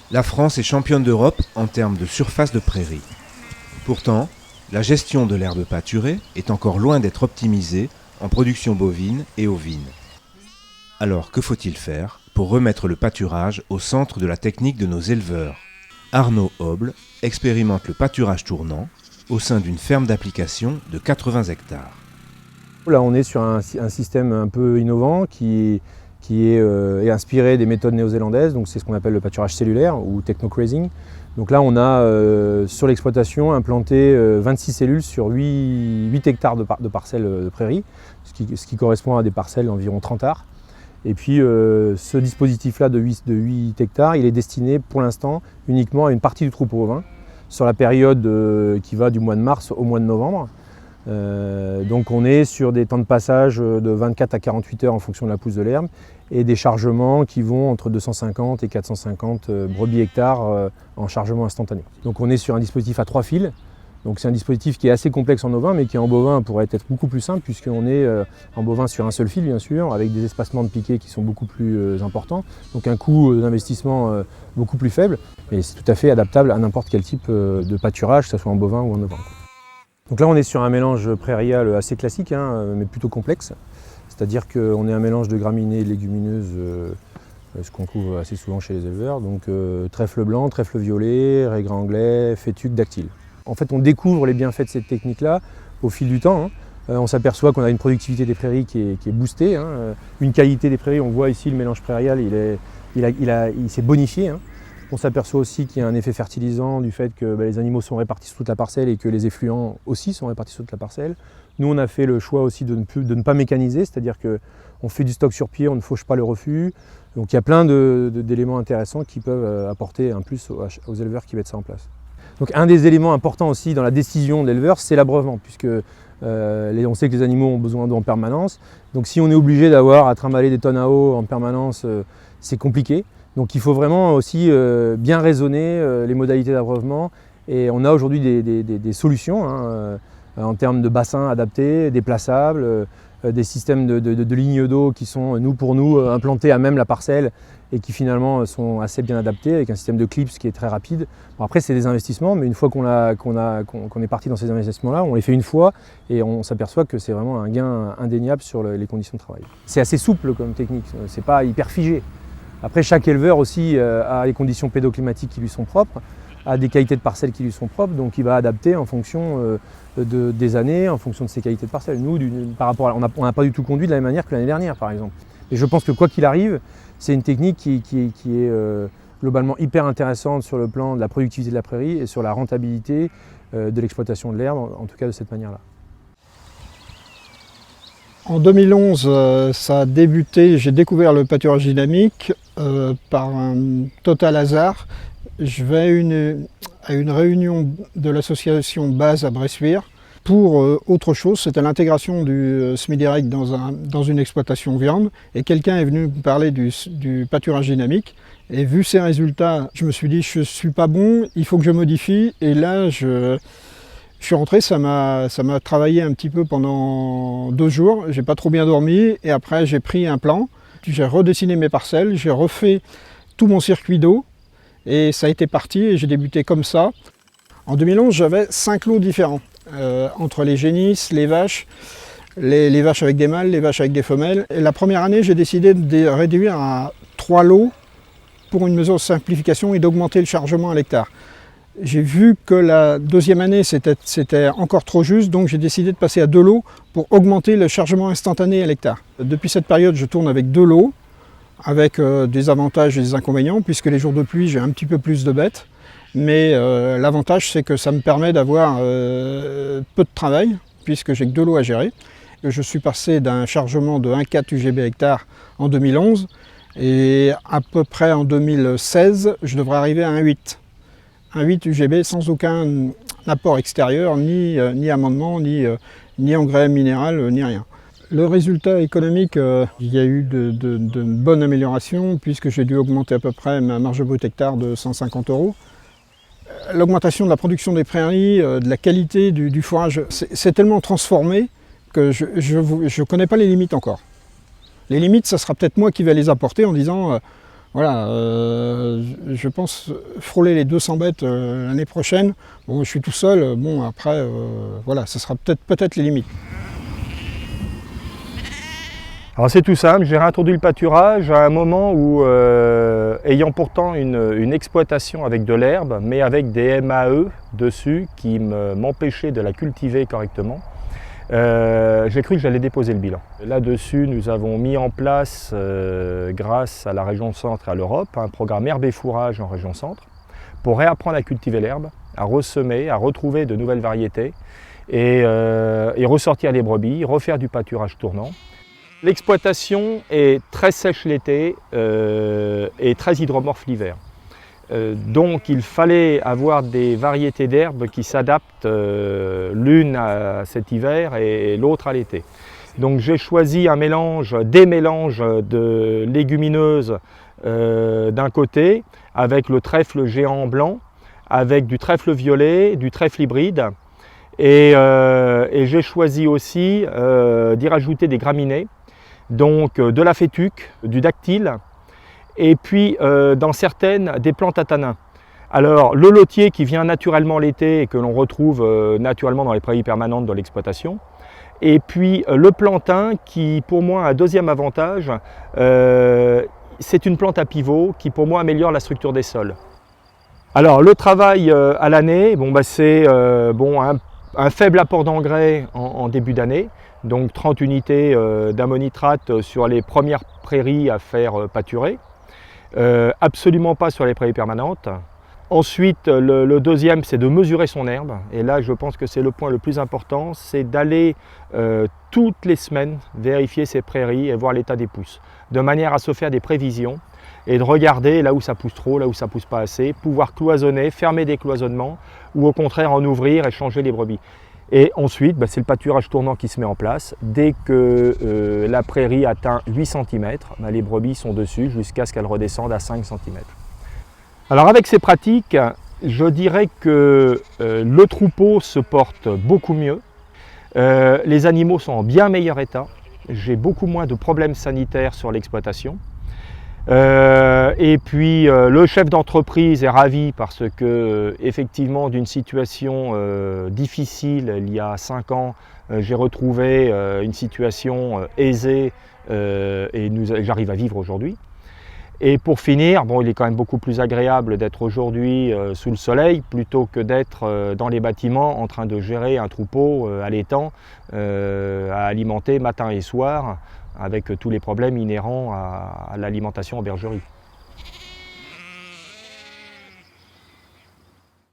La France est championne d'Europe en termes de surface de prairie. Pourtant, la gestion de l'herbe pâturée est encore loin d'être optimisée en production bovine et ovine. Alors que faut-il faire pour remettre le pâturage au centre de la technique de nos éleveurs? Arnaud Hoble expérimente le pâturage tournant au sein d'une ferme d'application de 80 hectares. Là, on est sur un système un peu innovant qui est inspiré des méthodes néo-zélandaises, donc c'est ce qu'on appelle le pâturage cellulaire ou techno-grazing. Donc là, on a sur l'exploitation implanté 26 cellules sur 8 hectares de parcelles de prairies, ce qui correspond à des parcelles d'environ 30 arts. Et puis ce dispositif-là de 8 hectares, il est destiné pour l'instant uniquement à une partie du troupeau ovin, sur la période qui va du mois de mars au mois de novembre. Donc on est sur des temps de passage de 24 à 48 heures en fonction de la pousse de l'herbe et des chargements qui vont entre 250 et 450 brebis hectares en chargement instantané. Donc on est sur un dispositif à 3 fils. Donc c'est un dispositif qui est assez complexe en ovin mais qui en bovin pourrait être beaucoup plus simple puisqu'on est en bovin sur un seul fil bien sûr avec des espacements de piquets qui sont beaucoup plus importants. Donc un coût d'investissement beaucoup plus faible et c'est tout à fait adaptable à n'importe quel type de pâturage, que ce soit en bovin ou en ovin. Donc là on est sur un mélange prairial assez classique mais plutôt complexe. C'est-à-dire qu'on est un mélange de graminées et de légumineuses, ce qu'on trouve assez souvent chez les éleveurs. Donc trèfle blanc, trèfle violet, raigrats anglais, fétuque, dactyle. En fait on découvre les bienfaits de cette technique-là au fil du temps. On s'aperçoit qu'on a une productivité des prairies qui est boostée. Une qualité des prairies, on voit ici le mélange prairial, il s'est bonifié. On s'aperçoit aussi qu'il y a un effet fertilisant du fait que les animaux sont répartis sur toute la parcelle et que les effluents aussi sont répartis sur toute la parcelle. Nous, on a fait le choix aussi de ne pas mécaniser, c'est-à-dire qu'on fait du stock sur pied, on ne fauche pas le refus. Donc il y a plein d'éléments intéressants qui peuvent apporter un plus aux éleveurs qui mettent ça en place. Donc un des éléments importants aussi dans la décision de l'éleveur, c'est l'abreuvement, puisque on sait que les animaux ont besoin d'eau en permanence. Donc si on est obligé d'avoir à trimballer des tonnes à eau en permanence, c'est compliqué. Donc il faut vraiment aussi bien raisonner les modalités d'abreuvement et on a aujourd'hui des solutions en termes de bassins adaptés, déplaçables, des systèmes de lignes d'eau qui sont pour nous implantés à même la parcelle et qui finalement sont assez bien adaptés avec un système de clips qui est très rapide. Bon, après c'est des investissements mais une fois qu'on est parti dans ces investissements-là, on les fait une fois et on s'aperçoit que c'est vraiment un gain indéniable sur les conditions de travail. C'est assez souple comme technique, c'est pas hyper figé. Après, chaque éleveur aussi a les conditions pédoclimatiques qui lui sont propres, a des qualités de parcelles qui lui sont propres, donc il va adapter en fonction des années, en fonction de ses qualités de parcelles. Nous, on n'a pas du tout conduit de la même manière que l'année dernière, par exemple. Et je pense que quoi qu'il arrive, c'est une technique qui est globalement hyper intéressante sur le plan de la productivité de la prairie et sur la rentabilité de l'exploitation de l'herbe, en tout cas de cette manière-là. En 2011, ça a débuté, j'ai découvert le pâturage dynamique par un total hasard. Je vais à une réunion de l'association Base à Bressuire pour autre chose, c'était l'intégration du semi-direct dans une exploitation viande et quelqu'un est venu me parler du pâturage dynamique et vu ces résultats, je me suis dit je ne suis pas bon, il faut que je modifie et là je suis rentré, ça m'a travaillé un petit peu pendant 2 jours, j'ai pas trop bien dormi et après j'ai pris un plan, j'ai redessiné mes parcelles, j'ai refait tout mon circuit d'eau et ça a été parti et j'ai débuté comme ça. En 2011 j'avais 5 lots différents, entre les génisses, les vaches avec des mâles, les vaches avec des femelles. Et la première année j'ai décidé de réduire à 3 lots pour une mesure de simplification et d'augmenter le chargement à l'hectare. J'ai vu que la deuxième année c'était encore trop juste, donc j'ai décidé de passer à 2 lots pour augmenter le chargement instantané à l'hectare. Depuis cette période, je tourne avec 2 lots, avec des avantages et des inconvénients, puisque les jours de pluie, j'ai un petit peu plus de bêtes. Mais l'avantage, c'est que ça me permet d'avoir peu de travail, puisque j'ai que 2 lots à gérer. Je suis passé d'un chargement de 1,4 UGB hectare en 2011, et à peu près en 2016, je devrais arriver à 1,8. Un 8 UGB sans aucun apport extérieur, ni amendement, ni engrais minéral, ni rien. Le résultat économique, il y a eu de bonnes améliorations puisque j'ai dû augmenter à peu près ma marge brute hectare de 150 €. L'augmentation de la production des prairies, de la qualité du fourrage, c'est tellement transformé que je ne connais pas les limites encore. Les limites, ça sera peut-être moi qui vais les apporter en disant Voilà, je pense frôler les 200 bêtes l'année prochaine. Bon, je suis tout seul, bon après, voilà, ce sera peut-être les limites. Alors c'est tout simple, j'ai réintroduit le pâturage à un moment où, ayant pourtant une exploitation avec de l'herbe, mais avec des MAE dessus qui m'empêchaient de la cultiver correctement, j'ai cru que j'allais déposer le bilan. Là-dessus, nous avons mis en place, grâce à la région Centre et à l'Europe, un programme herbe et fourrage en région Centre pour réapprendre à cultiver l'herbe, à ressemer, à retrouver de nouvelles variétés et ressortir les brebis, refaire du pâturage tournant. L'exploitation est très sèche l'été et très hydromorphe l'hiver. Donc il fallait avoir des variétés d'herbes qui s'adaptent l'une à cet hiver et l'autre à l'été. Donc j'ai choisi des mélanges de légumineuses d'un côté, avec le trèfle géant blanc, avec du trèfle violet, du trèfle hybride. Et j'ai choisi aussi d'y rajouter des graminées, donc de la fétuque, du dactyle, et puis dans certaines, des plantes à tanins. Alors le lotier qui vient naturellement l'été et que l'on retrouve naturellement dans les prairies permanentes de l'exploitation, et puis le plantain qui pour moi a un deuxième avantage, c'est une plante à pivot qui pour moi améliore la structure des sols. Alors le travail à l'année, bon, c'est un faible apport d'engrais en début d'année, donc 30 unités d'ammonitrate sur les premières prairies à faire pâturer, absolument pas sur les prairies permanentes. Ensuite, le deuxième, c'est de mesurer son herbe, et là je pense que c'est le point le plus important, c'est d'aller toutes les semaines vérifier ces prairies et voir l'état des pousses, de manière à se faire des prévisions et de regarder là où ça pousse trop, là où ça pousse pas assez, pouvoir cloisonner, fermer des cloisonnements ou au contraire en ouvrir et changer les brebis. Et ensuite, c'est le pâturage tournant qui se met en place. Dès que la prairie atteint 8 cm, les brebis sont dessus jusqu'à ce qu'elles redescendent à 5 cm. Alors avec ces pratiques, je dirais que le troupeau se porte beaucoup mieux. Les animaux sont en bien meilleur état. J'ai beaucoup moins de problèmes sanitaires sur l'exploitation. Et puis le chef d'entreprise est ravi parce que effectivement d'une situation difficile il y a 5 ans, j'ai retrouvé une situation aisée et j'arrive à vivre aujourd'hui. Et pour finir, il est quand même beaucoup plus agréable d'être aujourd'hui sous le soleil plutôt que d'être dans les bâtiments en train de gérer un troupeau allaitant, à alimenter matin et soir, avec tous les problèmes inhérents à l'alimentation en bergerie.